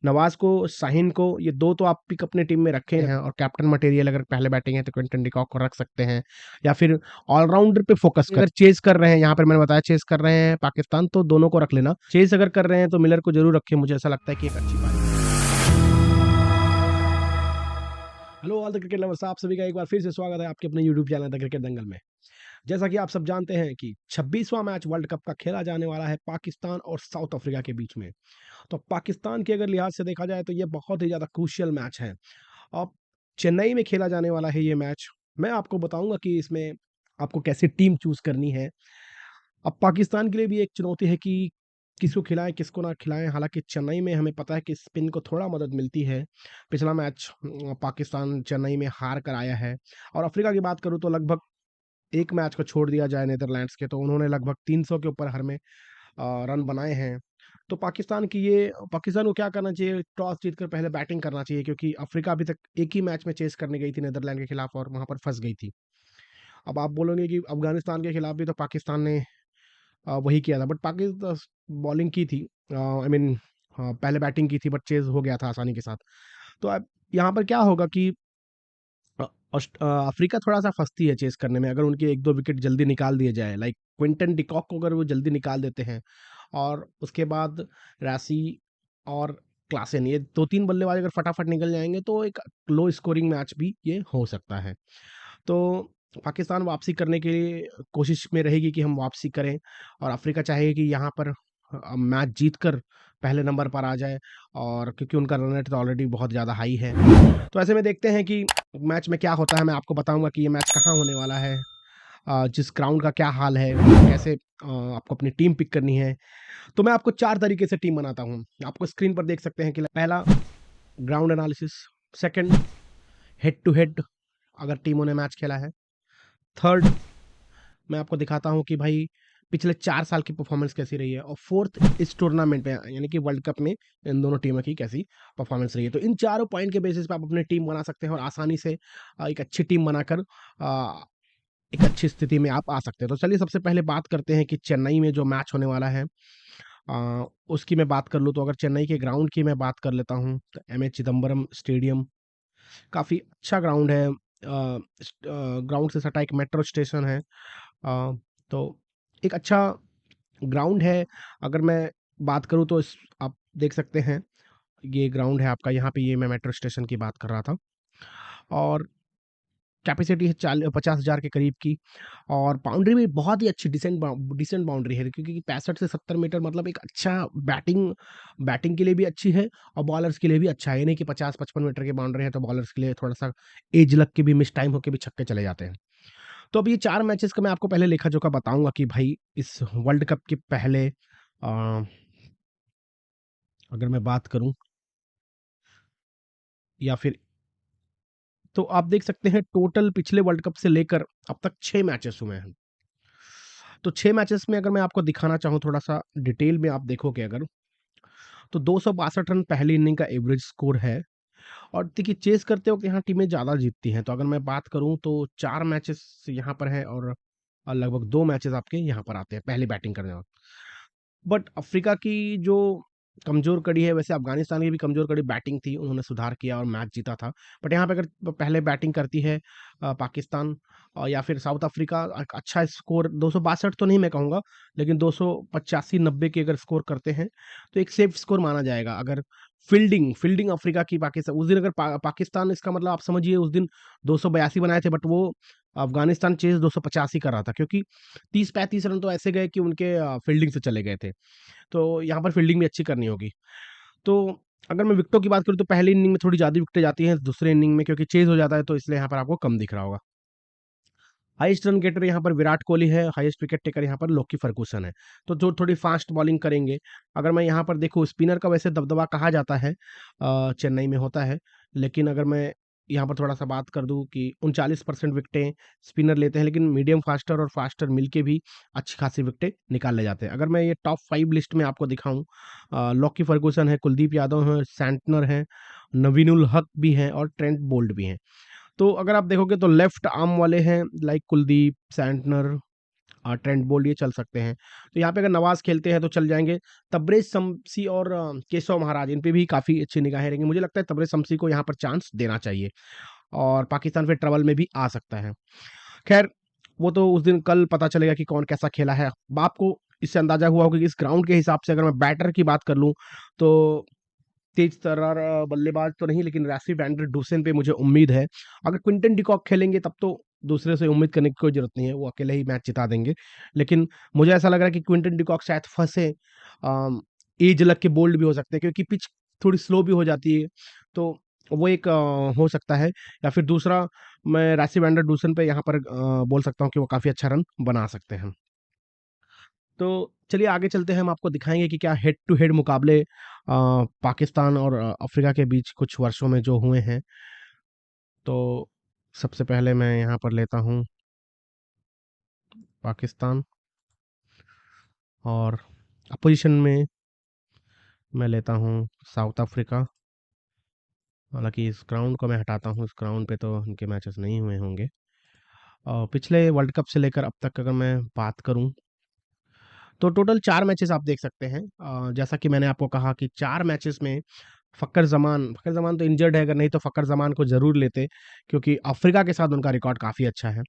नवाज को, शाहीन को, ये 2 तो आप पिक अपनी टीम में रखे हैं और कैप्टन मटेरियल अगर पहले बैटिंग है तो क्विंटन डिकॉक को रख सकते हैं या फिर ऑलराउंडर पे फोकस कर। अगर चेज़ कर रहे हैं, यहाँ पर मैंने बताया चेज़ कर रहे हैं पाकिस्तान, तो दोनों को रख लेना। चेज़ अगर कर रहे हैं तो मिलर को ज़रूर रखें, मुझे ऐसा लगता है कि एक अच्छी बात है। Hello all the cricket lovers, आप सभी का एक बार फिर से स्वागत है आपके अपने यूट्यूब चैनल द क्रिकेट दंगल में। जैसा कि आप सब जानते हैं कि 26वां मैच वर्ल्ड कप का खेला जाने वाला है पाकिस्तान और साउथ अफ्रीका के बीच में। तो पाकिस्तान के अगर लिहाज से देखा जाए तो ये बहुत ही ज़्यादा क्रूशियल मैच है। अब चेन्नई में खेला जाने वाला है ये मैच। मैं आपको बताऊंगा कि इसमें आपको कैसे टीम चूज करनी है। अब पाकिस्तान के लिए भी एक चुनौती है कि किसको खिलाएं किसको ना खिलाएं। हालांकि चेन्नई में हमें पता है कि स्पिन को थोड़ा मदद मिलती है। पिछला मैच पाकिस्तान चेन्नई में हार कर आया है। और अफ्रीका की बात करूं तो लगभग एक मैच को छोड़ दिया जाए नीदरलैंड्स के, तो उन्होंने लगभग 300 के ऊपर हर में रन बनाए हैं। तो पाकिस्तान को क्या करना चाहिए, टॉस जीतकर पहले बैटिंग करना चाहिए, क्योंकि अफ्रीका अभी तक एक ही मैच में चेस करने गई थी नीदरलैंड के खिलाफ और वहां पर फंस गई थी। अब आप बोलोगे कि अफगानिस्तान के खिलाफ भी तो पाकिस्तान ने वही किया था, बट पाकिस्तान बॉलिंग की थी, आई मीन पहले बैटिंग की थी, बट चेज हो गया था आसानी के साथ। तो अब यहाँ पर क्या होगा कि अफ्रीका थोड़ा-सा फँसती है चेज़ करने में, अगर उनके 1-2 विकेट जल्दी निकाल दिए जाए, लाइक क्विंटन डिकॉक को अगर वो जल्दी निकाल देते हैं और उसके बाद राशि और क्लासेन, ये 2-3 बल्लेबाज अगर फटाफट निकल जाएँगे तो एक लो स्कोरिंग मैच भी ये हो सकता है। तो पाकिस्तान वापसी करने के लिए कोशिश में रहेगी कि हम वापसी करें, और अफ्रीका चाहेगी कि यहाँ पर मैच जीतकर पहले नंबर पर आ जाए, और क्योंकि उनका रन रेट तो ऑलरेडी बहुत ज़्यादा हाई है। तो ऐसे में देखते हैं कि मैच में क्या होता है। मैं आपको बताऊँगा कि ये मैच कहाँ होने वाला है, जिस ग्राउंड का क्या हाल है, कैसे आपको अपनी टीम पिक करनी है। तो मैं आपको 4 तरीके से टीम बनाता हूँ। आपको स्क्रीन पर देख सकते हैं कि पहला ground analysis, second head to head अगर टीमों ने मैच खेला है, थर्ड मैं आपको दिखाता हूँ कि भाई पिछले 4 साल की परफॉर्मेंस कैसी रही है, और फोर्थ इस टूर्नामेंट में यानी कि वर्ल्ड कप में इन दोनों टीमों की कैसी परफॉर्मेंस रही है। तो इन चारों पॉइंट के बेसिस पे आप अपनी टीम बना सकते हैं और आसानी से एक अच्छी टीम बनाकर एक अच्छी स्थिति में आप आ सकते हैं। तो चलिए सबसे पहले बात करते हैं कि चेन्नई में जो मैच होने वाला है, उसकी मैं बात कर लूँ तो अगर चेन्नई के ग्राउंड की मैं बात कर लेता हूँ तो एम ए चिदम्बरम स्टेडियम काफ़ी अच्छा ग्राउंड है। ग्राउंड से सटा एक मेट्रो स्टेशन है। तो एक अच्छा ग्राउंड है। अगर मैं बात करूँ तो इस आप देख सकते हैं, ये ग्राउंड है आपका, यहाँ पे ये मैं मेट्रो स्टेशन की बात कर रहा था, और कैपेसिटी है 50,000 के करीब की, और बाउंड्री भी बहुत ही अच्छी डिसेंट बाउंड्री है, क्योंकि 65 से 70 मीटर मतलब एक अच्छा बैटिंग बैटिंग के लिए भी अच्छी है और बॉलर्स के लिए भी अच्छा है। ये नहीं कि 50-55 मीटर की बाउंड्री है तो बॉलर्स के लिए थोड़ा-सा एज लग के भी मिस टाइम होके भी छक्के चले जाते हैं। तो अब ये 4 मैचेस का मैं आपको पहले लेखा-जोखा बताऊँगा कि भाई इस वर्ल्ड कप के पहले अगर मैं बात करूँ या फिर, तो आप देख सकते हैं टोटल पिछले वर्ल्ड कप से लेकर अब तक 6 मैचेस हुए हैं। तो 6 मैचेस में अगर मैं आपको दिखाना चाहूँ थोड़ा-सा डिटेल में आप देखोगे अगर, तो 262 रन पहली इनिंग का एवरेज स्कोर है, और देखिए चेज़ करते वक़्त यहाँ टीमें ज़्यादा जीतती हैं। तो अगर मैं बात करूँ तो 4 मैचेस यहाँ पर है, और लगभग 2 मैचेस आपके यहाँ पर आते हैं पहली बैटिंग करने वक़्त। बट अफ्रीका की जो कमज़ोर कड़ी है, वैसे अफ़गानिस्तान की भी कमज़ोर कड़ी बैटिंग थी, उन्होंने सुधार किया और मैच जीता था। बट यहाँ पे अगर पहले बैटिंग करती है पाकिस्तान या फिर साउथ अफ्रीका, एक अच्छा स्कोर 262 तो नहीं मैं कहूँगा, लेकिन 285-90 के अगर स्कोर करते हैं, तो एक सेफ स्कोर माना जाएगा। अगर फ़ील्डिंग फ़ील्डिंग अफ्रीका की पाकिस्तान उस दिन अगर पाकिस्तान, इसका मतलब आप समझिए उस दिन 282 बनाए थे, बट वो अफ़गानिस्तान चेज़ 285 कर रहा था, क्योंकि 30-35 रन तो ऐसे गए कि उनके फ़ील्डिंग से चले गए थे। तो यहाँ पर फ़ील्डिंग भी अच्छी करनी होगी। तो अगर मैं विकेटों की बात करूँ तो पहली इनिंग में थोड़ी ज़्यादा विकेटें जाती हैं, दूसरे इनिंग में क्योंकि चेज़ हो जाता है तो इसलिए यहाँ पर आपको कम दिख रहा होगा। हाईएस्ट रन गेटर यहाँ पर विराट कोहली है, हाईएस्ट विकेट टेकर यहाँ पर लोकी फर्गूसन है। तो जो थोड़ी फास्ट बॉलिंग करेंगे, अगर मैं यहाँ पर देखूँ स्पिनर का वैसे दबदबा कहा जाता है, चेन्नई में होता है, लेकिन अगर मैं यहाँ पर थोड़ा-सा बात कर दूँ कि 39% विकेटें स्पिनर लेते हैं, लेकिन मीडियम फास्टर और फास्टर मिलके भी अच्छी खासी विकेटें निकाल ले जाते हैं। अगर मैं ये टॉप 5 लिस्ट में आपको दिखाऊँ, लॉकी फर्गूसन है, कुलदीप यादव हैं, सैंटनर हैं, नवीनुल हक भी हैं और ट्रेंट बोल्ट भी हैं। तो अगर आप देखोगे तो लेफ्ट आर्म वाले हैं like Kuldeep, Santner, Trent Boult ये चल सकते हैं। तो यहाँ पे अगर नवाज़ खेलते हैं तो चल जाएँगे। तबरेज़ शम्सी और केशव महाराज इन पे भी काफ़ी अच्छी निगाहें रहेंगी। मुझे लगता है तबरेज़ शम्सी को यहाँ पर चांस देना चाहिए और पाकिस्तान फिर ट्रबल में भी आ सकता है। ख़ैर वो तो उस दिन कल पता चलेगा कि कौन कैसा खेला है। अब आपको इससे अंदाज़ा हुआ होगा कि इस ग्राउंड के हिसाब से अगर मैं बैटर की बात कर लूँ तो तेज तर्रार बल्लेबाज तो नहीं, लेकिन रैसी वैंडर डुसेन पे मुझे उम्मीद है। अगर क्विंटन डिकॉक खेलेंगे तब तो दूसरे से उम्मीद करने की कोई ज़रूरत नहीं है, वो अकेले ही मैच जिता देंगे। लेकिन मुझे ऐसा लग रहा है कि क्विंटन डिकॉक शायद फँसे, एज लग के बोल्ड भी हो सकते हैं क्योंकि पिच थोड़ी स्लो भी हो जाती है। तो वो एक हो सकता है, या फिर दूसरा मैं रैसी वैंडर डुसेन पे यहाँ पर बोल सकता हूँ कि वो काफ़ी अच्छा रन बना सकते हैं। तो चलिए आगे चलते हैं, हम आपको दिखाएँगे कि क्या हेड टू हेड मुकाबले पाकिस्तान और अफ्रीका के बीच कुछ वर्षों में जो हुए हैं। तो सबसे पहले मैं यहाँ पर लेता हूँ पाकिस्तान और अपोजिशन में मैं लेता हूँ साउथ अफ्रीका। हालाँकि इस ग्राउंड को मैं हटाता हूँ, इस ग्राउंड पे तो उनके मैचेस नहीं हुए होंगे। पिछले वर्ल्ड कप से लेकर अब तक अगर मैं बात करूँ तो टोटल 4 मैचेस आप देख सकते हैं। जैसा कि मैंने आपको कहा कि 4 मैचेस में फ़खर ज़मान तो इंजर्ड है, अगर नहीं तो फ़खर ज़मान को ज़रूर लेते क्योंकि अफ्रीका के साथ उनका रिकॉर्ड काफ़ी अच्छा है।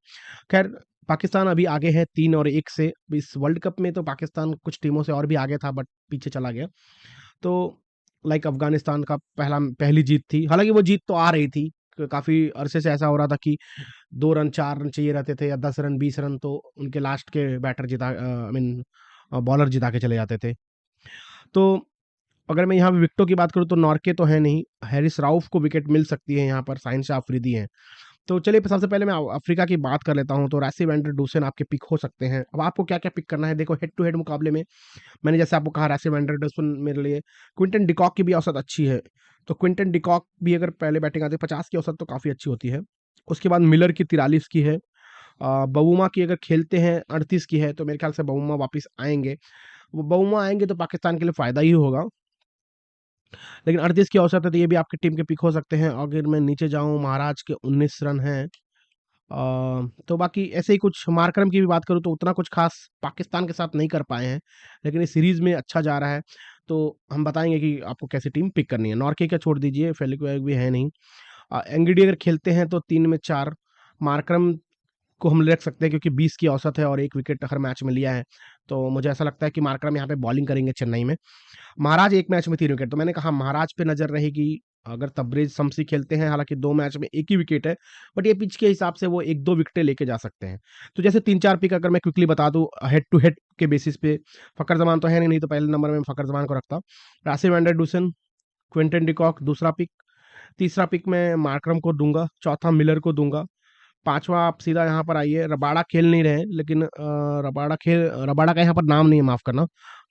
ख़ैर पाकिस्तान अभी आगे है 3 और 1 से। इस वर्ल्ड कप में तो पाकिस्तान कुछ टीमों से और भी आगे था बट पीछे चला गया। तो लाइक अफ़गानिस्तान का पहली जीत थी। हालाँकि वो जीत तो आ रही थी। काफ़ी अरसे से ऐसा हो रहा था कि 2 रन 4 रन चाहिए रहते थे या 10 रन 20 रन तो उनके लास्ट के बैटर आई मीन बॉलर जिता के चले जाते थे। तो अगर मैं यहाँ पे विकेटों की बात करूँ तो नॉर्के तो है नहीं, हैरिस राउफ को विकेट मिल सकती है यहाँ पर, साहिल शाह अफरीदी हैं। तो चलिए सबसे पहले मैं अफ्रीका की बात कर लेता हूँ, तो रैसी वैंडर डुसेन आपके पिक हो सकते हैं। अब आपको क्या-क्या पिक करना है, देखो हेड टू हेड मुकाबले में मैंने जैसे आपको कहा रैसी वैंडर डुसेन मेरे लिए, क्विंटन डिकॉक की भी औसत अच्छी है। तो क्विंटन डिकॉक भी अगर पहले बैटिंग आती है 50 की औसत तो काफ़ी अच्छी होती है। उसके बाद मिलर की 43 की है। बवुमा की अगर खेलते हैं 38 की है, तो मेरे ख्याल से बवुमा वापस आएँगे। वो बवुमा आएँगे तो पाकिस्तान के लिए फ़ायदा ही होगा। लेकिन 38 की औसत है तो ये भी आपकी टीम के पिक हो सकते हैं। अगर मैं नीचे जाऊँ महाराज के 19 रन हैं। तो बाकी ऐसे ही कुछ मार्करम की भी बात करूँ तो उतना कुछ ख़ास पाकिस्तान के साथ नहीं कर पाए हैं। लेकिन इस सीरीज़ में अच्छा जा रहा है। तो हम बताएँगे कि आपको कैसी टीम पिक करनी है। नॉर्के का छोड़ दीजिए, फेलिक्विक भी है नहीं। एंगिडी अगर खेलते हैं तो 3 में 4, मार्करम को हम रख सकते हैं क्योंकि 20 की औसत है और 1 विकेट हर मैच में लिया है। तो मुझे ऐसा लगता है कि मार्करम यहाँ पे बॉलिंग करेंगे चेन्नई में। महाराज 1 मैच में 3 विकेट, तो मैंने कहा महाराज पे नज़र रहेगी। अगर तबरेज़ शम्सी खेलते हैं, हालाँकि 2 मैच में 1 ही विकेट है, बट ये पिच के हिसाब से वो 1-2 विकेटें लेके जा सकते हैं। तो जैसे 3-4 पिक अगर मैं क्विकली बता दूँ हेड टू हेड के बेसिस पे, फ़खर ज़मान तो है नहीं तो पहले नंबर में मैं फ़खर ज़मान को रखता। रासिल वैन डुसन, क्विंटन डिकॉक दूसरा पिक, तीसरा पिक मैं मार्करम को दूँगा, चौथा मिलर को दूँगा, पाँचवाँ आप सीधा यहाँ पर आइए, रबाडा खेल नहीं रहे हैं लेकिन रबाडा का यहाँ पर नाम नहीं है, माफ़ करना।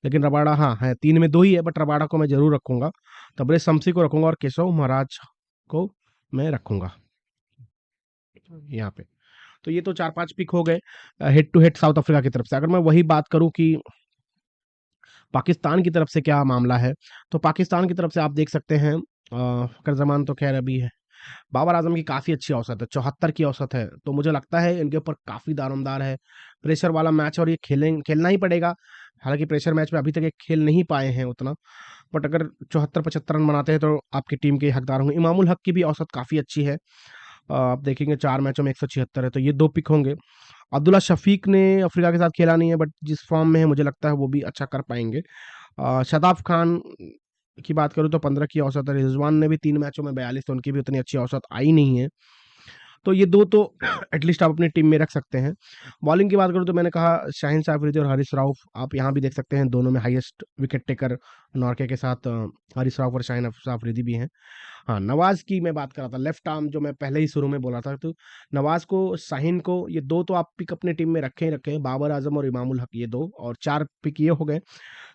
लेकिन रबाडा हाँ, है 3 में 2 ही है बट रबाडा को मैं ज़रूर रखूँगा। तबरेज़ शम्सी को रखूँगा और केशव महाराज को मैं रखूँगा यहाँ पे। तो ये तो 4-5 पिक हो गए head to head South Africa की तरफ से। अगर मैं वही बात करूँ कि पाकिस्तान की तरफ से क्या मामला है, तो पाकिस्तान की तरफ से आप देख सकते हैं फ़खर ज़मान तो ख़ैर अभी है। बाबर आज़म की काफ़ी अच्छी औसत है, 74 की औसत है, तो मुझे लगता है इनके ऊपर काफ़ी दारोमदार है। प्रेशर वाला मैच और ये खेलना ही पड़ेगा। हालाँकि प्रेशर मैच में अभी तक ये खेल नहीं पाए हैं उतना, बट अगर 74-75 रन बनाते हैं तो आपकी टीम के हकदार होंगे। इमामुल हक की भी औसत काफ़ी अच्छी है। आप देखेंगे 4 मैचों में 176 है, तो ये 2 पिक होंगे। अब्दुल्ला शफ़ीक ने अफ्रीका के साथ खेला नहीं है बट जिस फ़ॉर्म में है मुझे लगता है वो भी अच्छा कर पाएँगे। शादाब खान की बात करूँ तो 15 की औसत है। रिज़वान ने भी 3 मैचों में 42 तो उनकी भी उतनी अच्छी औसत आई नहीं है। तो ये 2 तो एटलीस्ट आप अपनी टीम में रख सकते हैं। बॉलिंग की बात करूँ तो मैंने कहा शाहीन शाह अफरीदी और हारिस राउफ आप यहाँ भी देख सकते हैं, दोनों में हाईएस्ट विकेट टेकर नॉर्के के साथ हारिस राउफ और शाहीन शाह अफरीदी भी हैं। हाँ, नवाज़ की मैं बात कर रहा था, लेफ्ट आर्म जो मैं पहले ही शुरू में बोला था, तो नवाज़ को, शाहीन को, ये 2 तो आप पिक अपनी टीम में रखे ही रखे हैं, बाबर आज़म और इमामुल हक ये 2 और 4 पिक ये हो गए।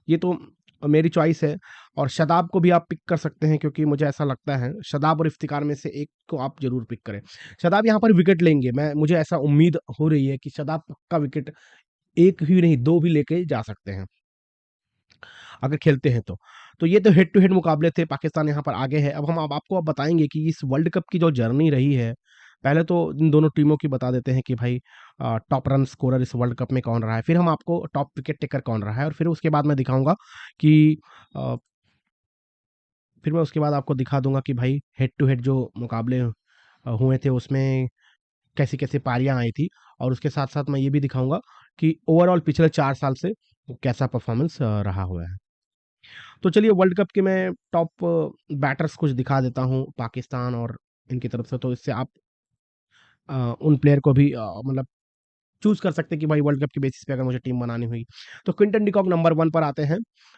ये तो मेरी चॉइस है और शादाब को भी आप पिक कर सकते हैं क्योंकि मुझे ऐसा लगता है शादाब और इफ्तिकार में से एक को आप ज़रूर पिक करें। शादाब यहाँ पर विकेट लेंगे, मुझे ऐसा उम्मीद हो रही है कि शादाब पक्का विकेट 1 ही नहीं 2 भी लेके जा सकते हैं, अगर खेलते हैं तो। तो ये तो हेड टू हेड मुकाबले थे, पाकिस्तान यहाँ पर आगे है। अब हम अब आपको अब बताएँगे कि इस वर्ल्ड कप की जो जर्नी रही है, पहले तो इन दोनों टीमों की बता देते हैं कि भाई टॉप रन स्कोरर इस वर्ल्ड कप में कौन रहा है, फिर हम आपको टॉप विकेट टेकर कौन रहा है, और फिर उसके बाद मैं दिखाऊँगा कि अ, फिर मैं उसके बाद आपको दिखा दूँगा कि भाई हेड टू हेड जो मुकाबले हुए थे उसमें कैसी-कैसी पारियाँ आई थी, और उसके साथ-साथ मैं ये भी दिखाऊँगा कि ओवरऑल पिछले 4 साल से कैसा परफ़ॉर्मेंस रहा हुआ है। तो चलिए वर्ल्ड कप के मैं टॉप बैटर्स कुछ दिखा देता हूँ पाकिस्तान और इनकी तरफ से, तो इससे आप उन प्लेयर को भी मतलब चूज़ कर सकते हैं कि भाई वर्ल्ड कप के बेसिस पे अगर मुझे टीम बनानी हुई। तो क्विंटन डी कॉक नंबर 1 पर आते हैं,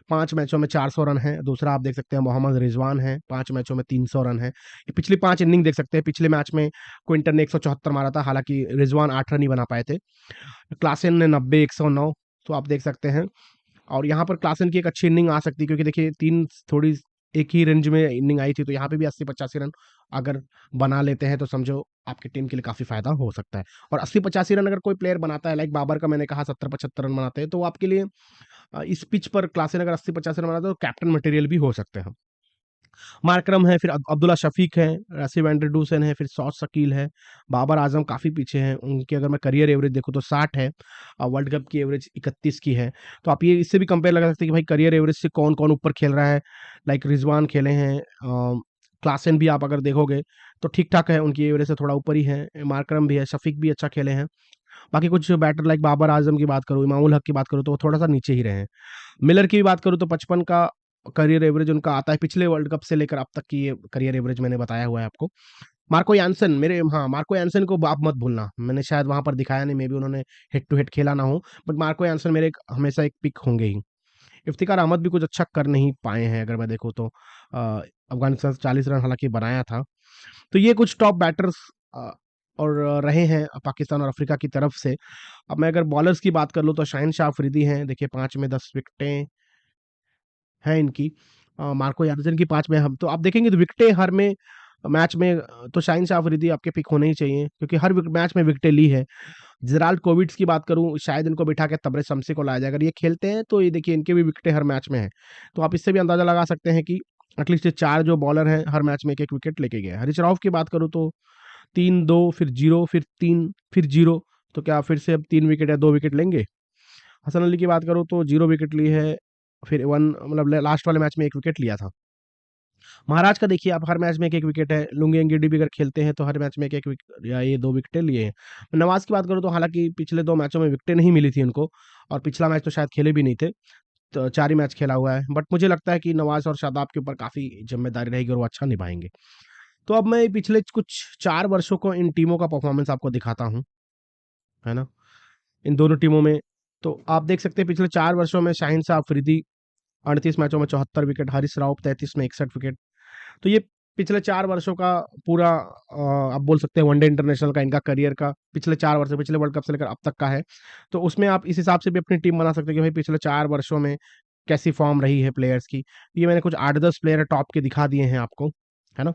5 मैचों में 400 रन हैं। दूसरा आप देख सकते हैं मोहम्मद रिजवान हैं, 5 मैचों में 300 रन हैं। ये पिछली 5 इनिंग देख सकते हैं, पिछले मैच में क्विंटन ने 174 मारा था, हालाँकि रिजवान 8 रन ही बना पाए थे। क्लासेन ने 90, 109, तो आप देख सकते हैं। और यहाँ पर क्लासन की एक अच्छी इनिंग आ सकती है, क्योंकि देखिए 3 थोड़ी एक ही रेंज में इनिंग आई थी, तो यहाँ पे भी 80-85 रन अगर बना लेते हैं तो समझो आपकी टीम के लिए काफ़ी फ़ायदा हो सकता है। और 80-85 रन अगर कोई प्लेयर बनाता है, लाइक बाबर का मैंने कहा 70-75 रन बनाते हैं, तो आपके लिए इस पिच पर क्लासन अगर 80-85 रन बनाता है तो कैप्टन मटेरियल भी हो सकते हैं। मार्करम है, फिर अब्दुल्ला शफीक है, रासिब एंडरडूसन है, फिर सौद शकील है, बाबर आजम काफ़ी पीछे हैं। उनकी अगर मैं करियर एवरेज देखूँ तो 60 है, वर्ल्ड कप की एवरेज 31 की है। तो आप ये इससे भी कंपेयर लगा सकते हैं कि भाई करियर एवरेज से कौन-कौन ऊपर खेल रहा है। लाइक रिजवान खेले हैं, क्लासन भी आप अगर देखोगे तो ठीक-ठाक है, उनकी एवरेज से थोड़ा ऊपर ही है। मार्करम भी है, शफीक भी अच्छा खेले हैं। बाकी कुछ बैटर लाइक बाबर आजम की बात करूँ, इमामुल हक की बात करूँ तो वो थोड़ा-सा नीचे ही रहे हैं। मिलर की भी बात करूँ तो 55 का करियर एवरेज उनका आता है, पिछले वर्ल्ड कप से लेकर अब तक की ये करियर एवरेज मैंने बताया हुआ है आपको। मार्को यान्सेन मेरे हाँ, मार्को यान्सेन को आप मत भूलना। मैंने शायद वहाँ पर दिखाया नहीं, मेबी उन्होंने हेड टू हेड खेला ना हो, बट मार्को यान्सेन मेरे एक हमेशा एक पिक होंगे ही। इफ्तिकार अहमद भी कुछ अच्छा कर नहीं पाए हैं अगर मैं देखूँ तो। अफ़गानिस्तान से 40 रन हालाँकि बनाया था। तो ये कुछ टॉप बैटर्स अ, और रहे हैं पाकिस्तान और अफ्रीका की तरफ से। अब मैं अगर बॉलर्स की बात कर लूँ तो शाहिन शाह अफरीदी हैं, देखिए 5 में 10 विकेटें हैं इनकी। मार्को यार्जन की 5 में हम तो आप देखेंगे तो विकेटें हर में मैच में तो शाहिन शाह अफरीदी आपके पिक होने ही चाहिए, क्योंकि हर मैच में विकेटें ली है। जेराल्ड कोविट्स की बात करूँ, शायद इनको बिठा के तबरेज़ शमसी को लाया जाए। अगर ये खेलते हैं तो ये देखिए इनके भी विकेटें हर मैच में हैं। तो आप इससे भी अंदाज़ा लगा सकते हैं कि एटलीस्ट ये 4 जो बॉलर हैं हर मैच में 1-1 विकेट लेके गए हैं। हरीश राव की बात करूँ तो 3-2 फिर 0 फिर 3 फिर 0, तो क्या फिर से अब 3 विकेट या 2 विकेट लेंगे? हसन अली की बात करूँ तो 0 विकेट ली है, फिर 1 मतलब लास्ट वाले मैच में 1 विकेट लिया था। महाराज का देखिए आप हर मैच में 1-1 विकेट है, लुंगी एंगीडी भी अगर खेलते हैं तो हर मैच में 1-1 या ये 2 विकेटें लिए हैं। नवाज़ की बात करूँ तो हालाँकि पिछले 2 मैचों में विकेटें नहीं मिली थी उनको, और पिछला मैच तो शायद खेले भी नहीं थे, तो 4 ही मैच खेला हुआ है। बट मुझे लगता है कि नवाज़ और शादाब के ऊपर काफ़ी ज़िम्मेदारी रहेगी और वो अच्छा निभाएँगे। तो अब मैं पिछले कुछ 4 वर्षों को इन टीमों का परफ़ॉर्मेंस आपको दिखाता हूँ, है ना? इन दोनों टीमों में, तो आप देख सकते हैं पिछले 4 वर्षों में शाहिन शाह अफरीदी 38 मैचों में 74 विकेट, हारिस राउफ 33 में 61 विकेट। तो ये पिछले 4 वर्षों का पूरा आप बोल सकते हैं वनडे इंटरनेशनल का इनका करियर का पिछले 4 वर्ष पिछले वर्ल्ड कप से लेकर अब तक का है। तो उसमें आप इस हिसाब से भी अपनी टीम बना सकते हैं कि भाई पिछले 4 वर्षों में कैसी फ़ॉर्म रही है प्लेयर्स की। ये मैंने कुछ 8-10 प्लेयर टॉप के दिखा दिए हैं आपको, है ना?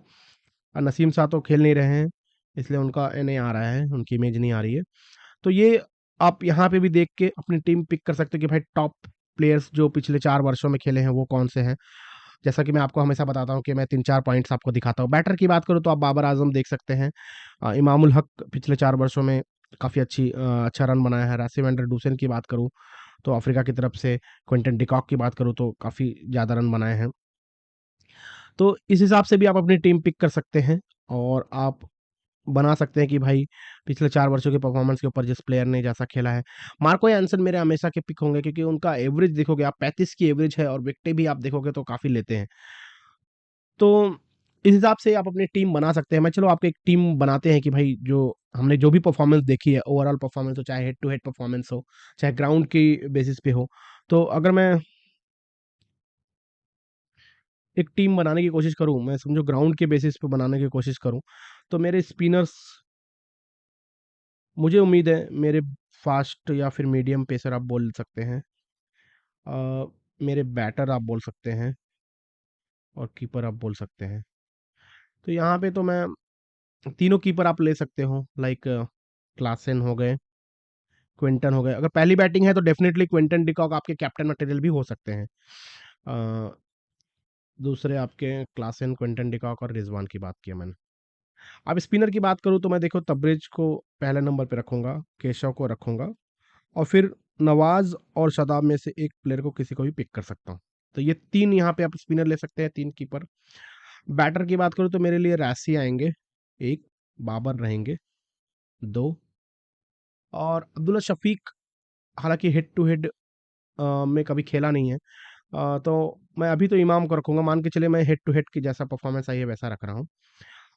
नसीम शाह तो खेल नहीं रहे हैं, इसलिए उनका ये नहीं आ रहा है, उनकी इमेज नहीं आ रही है। तो ये आप यहाँ पे भी देख के अपनी टीम पिक कर सकते हो कि भाई टॉप प्लेयर्स जो पिछले 4 वर्षों में खेले हैं वो कौन से हैं। जैसा कि मैं आपको हमेशा बताता हूँ कि मैं 3-4 पॉइंट्स आपको दिखाता हूँ। बैटर की बात करूँ तो आप बाबर आज़म देख सकते हैं। इमामुल हक पिछले 4 वर्षों में काफ़ी अच्छा रन बनाया है। रासिम एंडरडूसन की बात करूँ तो अफ्रीका की तरफ से, क्विंटन डिकॉक की बात करूँ तो काफ़ी ज़्यादा रन बनाए हैं। तो इस हिसाब से भी आप अपनी टीम पिक कर सकते हैं, और आप बना सकते हैं कि भाई पिछले 4 वर्षों के परफॉर्मेंस के ऊपर जिस प्लेयर ने जैसा खेला है। मार्को यान्सेन मेरे हमेशा के पिक होंगे, क्योंकि उनका एवरेज देखोगे आप 35 की एवरेज है और विकेटें भी आप देखोगे तो काफ़ी लेते हैं। तो इस हिसाब से आप अपनी टीम बना सकते हैं। मैं चलो आपको एक टीम बनाते हैं कि भाई जो हमने जो भी परफॉर्मेंस देखी है, ओवरऑल परफॉर्मेंस हो, चाहे हेड टू हेड परफॉर्मेंस हो, चाहे ग्राउंड की बेसिस पे हो। तो अगर मैं एक टीम बनाने की कोशिश करूँ, मैं समझो ग्राउंड के बेसिस पे बनाने की कोशिश करूँ, तो मेरे स्पिनर्स, मुझे उम्मीद है मेरे फास्ट या फिर मीडियम पेसर आप बोल सकते हैं। मेरे बैटर आप बोल सकते हैं, और कीपर आप बोल सकते हैं। तो यहाँ पे तो मैं तीनों कीपर आप ले सकते हो, लाइक क्लासेन हो गए, क्विंटन हो गए। अगर पहली बैटिंग है तो डेफिनिटली क्विंटन डिकॉक आपके कैप्टन मटेरियल भी हो सकते हैं। दूसरे आपके क्लासेन, क्विंटन डिकॉक और रिजवान की बात की है मैंने। अब स्पिनर की बात करूँ तो मैं देखो तबरेज को पहले नंबर पे रखूँगा, केशव को रखूँगा और फिर नवाज़ और शादाब में से एक प्लेयर को किसी को भी पिक कर सकता हूँ। तो ये 3 यहाँ पे आप स्पिनर ले सकते हैं, 3 कीपर। बैटर की बात करूँ तो मेरे लिए रैसी आएँगे 1, बाबर रहेंगे 2 और अब्दुल्ला शफ़ीक हालाँकि हेड टू हेड में कभी खेला नहीं है। तो मैं अभी तो इमाम को रखूँगा, मान के चलिए मैं हेड टू हेड की जैसा परफ़ॉर्मेंस आई है वैसा रख रहा हूँ।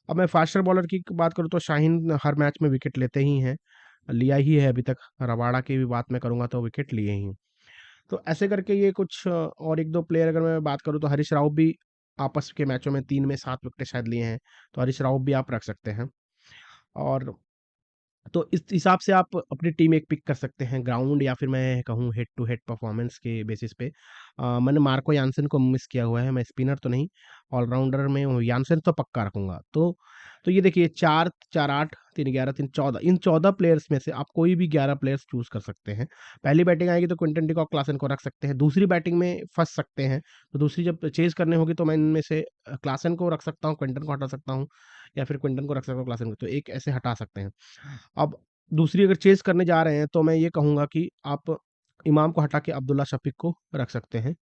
अब मैं फास्टर बॉलर की बात करूँ तो शाहीन हर मैच में विकेट लेते ही हैं, लिया ही है अभी तक। रबाडा की भी बात मैं करूँगा तो विकेट लिए ही हैं। तो ऐसे करके ये कुछ और 1-2 प्लेयर अगर मैं बात करूँ तो हरीश राव भी आपस के मैचों में 3 में 7 विकेट शायद लिए हैं, तो हरीश राव भी आप रख सकते हैं। और तो इस हिसाब से आप अपनी टीम एक पिक कर सकते हैं ग्राउंड या फिर मैं कहूँ हेड टू हेड परफॉर्मेंस के बेसिस पे। मैंने मार्को यानसन को मिस किया हुआ है, मैं स्पिनर तो नहीं, ऑलराउंडर में हूँ, यानसन तो पक्का रखूँगा। तो ये देखिए 4, 4, 8, 3, 11, 3, 14 इन 14 प्लेयर्स में से आप कोई भी 11 प्लेयर्स चूज़ कर सकते हैं। पहली बैटिंग आएगी तो क्विंटन डी कॉक, क्लासन को रख सकते हैं, दूसरी बैटिंग में फँस सकते हैं, तो दूसरी जब चेज़ करनी होगी तो मैं इनमें से क्लासन को रख सकता हूँ, क्विंटन को हटा सकता हूँ या फिर क्विंटन को रख सकता हूँ, क्लासन को, तो एक ऐसे हटा सकते हैं। अब दूसरी अगर चेज़ करने जा रहे हैं तो मैं ये कहूँगा कि आप इमाम को हटा के अब्दुल्ला शफ़ीक को रख सकते हैं।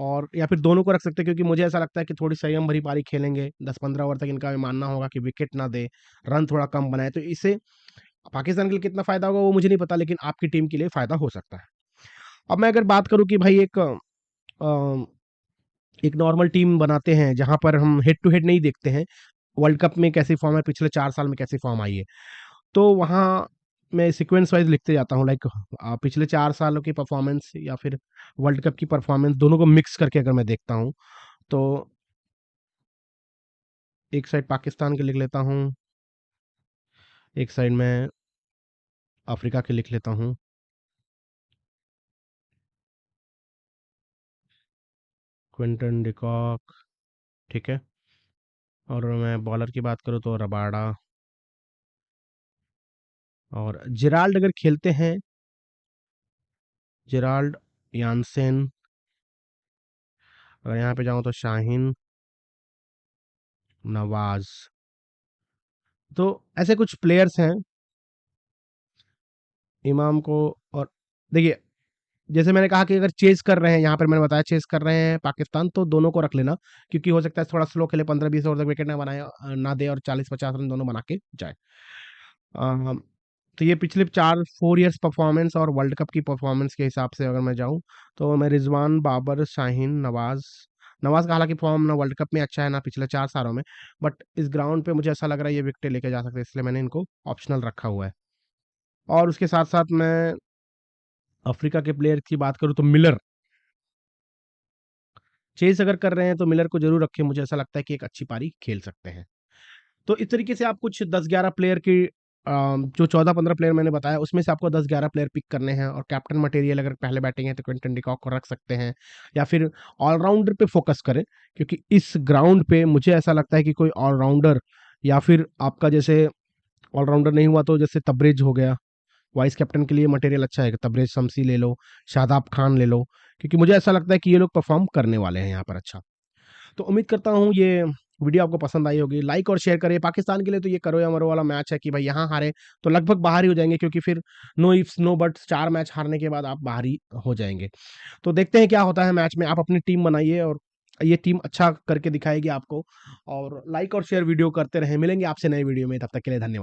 और या फिर दोनों को रख सकते हैं क्योंकि मुझे ऐसा लगता है कि थोड़ी संयम भरी पारी खेलेंगे, 10-15 ओवर तक इनका ये मानना होगा कि विकेट ना दें, रन थोड़ा कम बनाएँ, तो इससे पाकिस्तान के लिए कितना फ़ायदा होगा वो मुझे नहीं पता, लेकिन आपकी टीम के लिए फ़ायदा हो सकता है। अब मैं अगर बात करूँ कि भाई एक नॉर्मल टीम बनाते हैं जहाँ पर हम हेड टू हेड नहीं देखते हैं, वर्ल्ड कप में कैसी फ़ॉर्म है, पिछले 4 साल में कैसी फ़ॉर्म आई है। तो वहाँ मैं सीक्वेंस वाइज़ लिखते जाता हूँ, लाइक पिछले 4 सालों की परफ़ॉर्मेंस या फिर वर्ल्ड कप की परफ़ॉर्मेंस दोनों को मिक्स करके अगर मैं देखता हूँ, तो एक साइड पाकिस्तान के लिख लेता हूँ, एक साइड मैं अफ़्रीका के लिख लेता हूँ, क्विंटन डी कॉक, ठीक है? और मैं बॉलर की बात करूँ तो रबाडा और जेराल्ड अगर खेलते हैं, जेराल्ड, यानसेन, अगर यहाँ पे जाऊँ तो शाहीन, नवाज़, तो ऐसे कुछ प्लेयर्स हैं, इमाम को और देखिए जैसे मैंने कहा कि अगर चेज़ कर रहे हैं, यहाँ पर मैंने बताया चेज़ कर रहे हैं पाकिस्तान, तो दोनों को रख लेना क्योंकि हो सकता है थोड़ा स्लो खेले, 15-20 ओवर तक विकेट ना बनाए, ना दे और 40-50 रन दोनों बना के जाए। अ, तो ये पिछले 4 ईयर्स परफॉर्मेंस और वर्ल्ड कप की परफॉर्मेंस के हिसाब से अगर मैं जाऊँ, तो मैं रिज़वान, बाबर, शाहीन, नवाज़, नवाज़ का हालाँकि फॉर्म ना वर्ल्ड कप में अच्छा है, ना पिछले 4 सालों में, बट इस ग्राउंड पे मुझे ऐसा लग रहा है ये विकेटें लेके जा सकते हैं, इसलिए मैंने इनको ऑप्शनल रखा हुआ है। और उसके साथ-साथ मैं अफ्रीका के प्लेयर की बात करूँ तो मिलर, चेज़ अगर कर रहे हैं तो मिलर को ज़रूर रखें, मुझे ऐसा लगता है कि एक अच्छी पारी खेल सकते हैं। तो इस तरीके से आप कुछ 10-11 प्लेयर की जो 14-15 प्लेयर मैंने बताया उसमें से आपको 10-11 प्लेयर पिक करने हैं और कैप्टन मटेरियल अगर पहले बैटिंग है तो क्विंटन डी कॉक को रख सकते हैं या फिर ऑलराउंडर पे फोकस करें क्योंकि इस ग्राउंड पे मुझे ऐसा लगता है कि कोई ऑलराउंडर या फिर आपका जैसे ऑलराउंडर नहीं हुआ तो जैसे तबरेज हो गया, वाइस कैप्टन के लिए मटेरियल अच्छा है, तबरेज शमसी ले लो, शादाब खान ले लो, क्योंकि मुझे ऐसा लगता है कि ये लोग परफॉर्म करने वाले हैं यहाँ पर अच्छा। तो उम्मीद करता हूँ ये वीडियो आपको पसंद आई होगी, लाइक और शेयर करिए। पाकिस्तान के लिए तो ये करो या मरो वाला मैच है कि भाई यहाँ हारे तो लगभग बाहर ही हो जाएंगे क्योंकि फिर no ifs no buts, 4 match हारने के बाद आप बाहर ही हो जाएंगे। तो देखते हैं क्या होता है मैच में, आप अपनी टीम बनाइए और ये टीम अच्छा करके दिखाएगी आपको। और लाइक और शेयर वीडियो करते रहें, मिलेंगे आपसे नए वीडियो में, तब तक के लिए धन्यवाद।